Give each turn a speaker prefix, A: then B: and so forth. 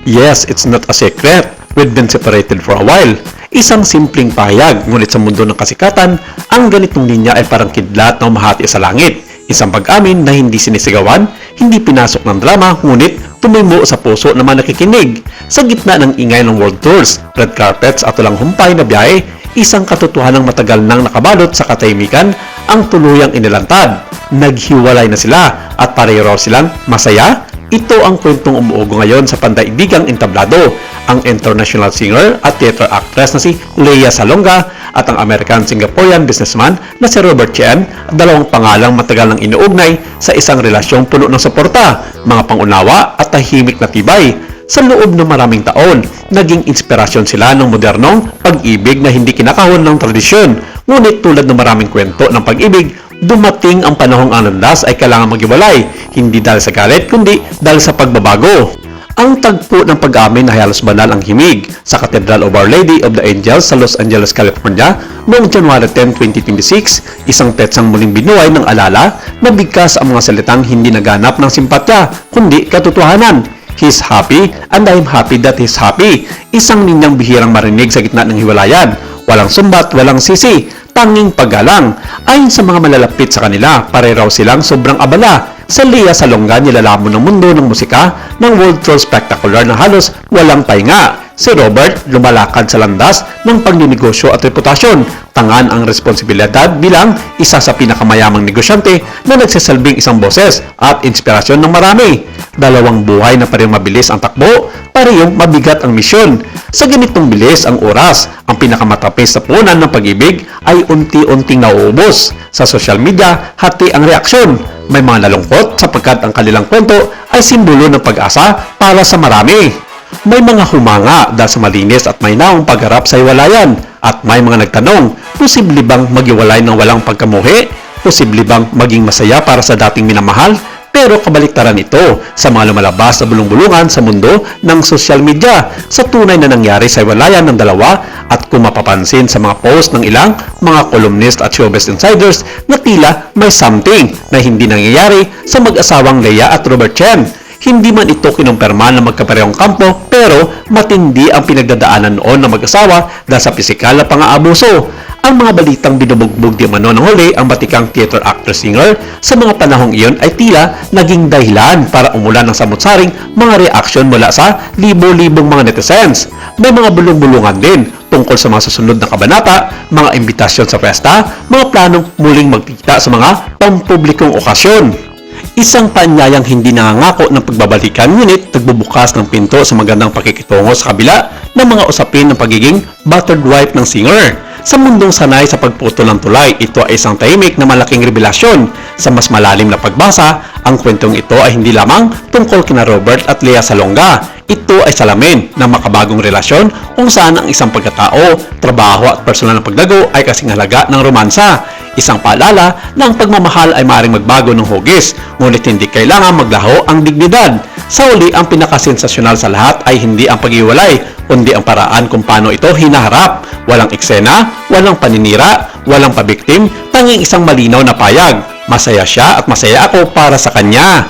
A: Yes, it's not a secret. We've been separated for a while. Isang simpleng pahayag, ngunit sa mundo ng kasikatan, ang ganitong linya ay parang kidlat na umahati sa langit. Isang pag-amin na hindi sinisigawan, hindi pinasok ng drama, ngunit tumimo sa puso ng mga nakikinig. Sa gitna ng ingay ng world tours, red carpets at walang humpay na biyahe, isang katotohanang matagal nang nakabalot sa katahimikan ang tuluyang inilantad. Naghiwalay na sila at pareho raw silang masaya. Ito ang kwentong umuugo ngayon sa pandaibigang entablado, ang international singer at theater actress na si Lea Salonga at ang American-Singaporean businessman na si Robert Chen, dalawang pangalang matagal nang inuugnay sa isang relasyong puno ng suporta, mga pangunawa at tahimik na tibay. Sa loob ng maraming taon, naging inspirasyon sila ng modernong pag-ibig na hindi kinakahon ng tradisyon. Ngunit tulad ng maraming kwento ng pag-ibig, dumating ang panahong ang landas ay kailangan maghiwalay, hindi dahil sa galit kundi dahil sa pagbabago. Ang tagpo ng pag-amin na halos banal ang himig sa Cathedral of Our Lady of the Angels sa Los Angeles, California noong January 10, 2026, isang petsang muling binuhay ng alala na bigkas ang mga salitang hindi naganap ng simpatya kundi katotohanan. He's happy and I'm happy that he's happy. Isang ninyang bihirang marinig sa gitna ng hiwalayan. Walang sumbat, walang sisi, tanging paggalang. Ayon sa mga malalapit sa kanila, pare raw silang sobrang abala. Sa Lea Salonga, nilalamon ng mundo ng musika ng World Tour Spectacular na halos walang pahinga. Si Robert, lumalakad sa landas ng pagninegosyo at reputasyon. Tangan ang responsibilidad bilang isa sa pinakamayamang negosyante na nagsasalbing isang boses at inspirasyon ng marami. Dalawang buhay na parehong mabilis ang takbo, parehong mabigat ang misyon. Sa ganitong bilis ang oras, ang pinakamatapis na punan ng pag-ibig ay unti-unting nauubos. Sa social media, hati ang reaksyon. May mga nalungkot sapagkat ang kanilang kwento ay simbolo ng pag-asa para sa marami. May mga humanga dahil sa malinis at may naong pagharap sa hiwalayan. At may mga nagtanong, posible bang maghiwalay ng walang pagkamuhi? Posible bang maging masaya para sa dating minamahal? Pero kabaliktaran ito sa mga lumalabas na bulong-bulungan sa mundo ng social media sa tunay na nangyari sa hiwalayan ng dalawa at kung mapapansin sa mga post ng ilang mga columnist at showbiz insiders na tila may something na hindi nangyayari sa mag-asawang Lea at Robert Chen. Hindi man ito kinumpirma na magkaparehong kampo pero matindi ang pinagdadaanan noon ng mag-asawa dahil sa pisikal na pang-aabuso. Ang mga balitang binubugbog di umano ng huli ang batikang theater actor-singer sa mga panahong iyon ay tila naging dahilan para umulan ng samut-saring mga reaksyon mula sa libo-libong mga netizens. May mga bulong-bulungan din tungkol sa mga susunod na kabanata, mga imbitasyon sa pesta, mga planong muling magkita sa mga pampublikong okasyon. Isang paanyayang hindi nangangako ng pagbabalikan ngunit nagbubukas ng pinto sa magandang pakikitungo sa kabila ng mga usapin ng pagiging battered wife ng singer. Sa mundong sanay sa pagputol ng tulay, ito ay isang tahimik na malaking revelasyon. Sa mas malalim na pagbasa, ang kwentong ito ay hindi lamang tungkol kina Robert at Lea Salonga. Ito ay salamin ng makabagong relasyon kung saan ang isang pagkatao, trabaho at personal na paglago ay kasing halaga ng romansa. Isang paalala na ang pagmamahal ay maaaring magbago ng hugis, ngunit hindi kailangan maglaho ang dignidad. Sa uli, ang pinakasensasyonal sa lahat ay hindi ang paghiwalay, kundi ang paraan kung paano ito hinaharap. Walang eksena, walang paninira, walang pabiktim, tanging isang malinaw na payag. Masaya siya at masaya ako para sa kanya.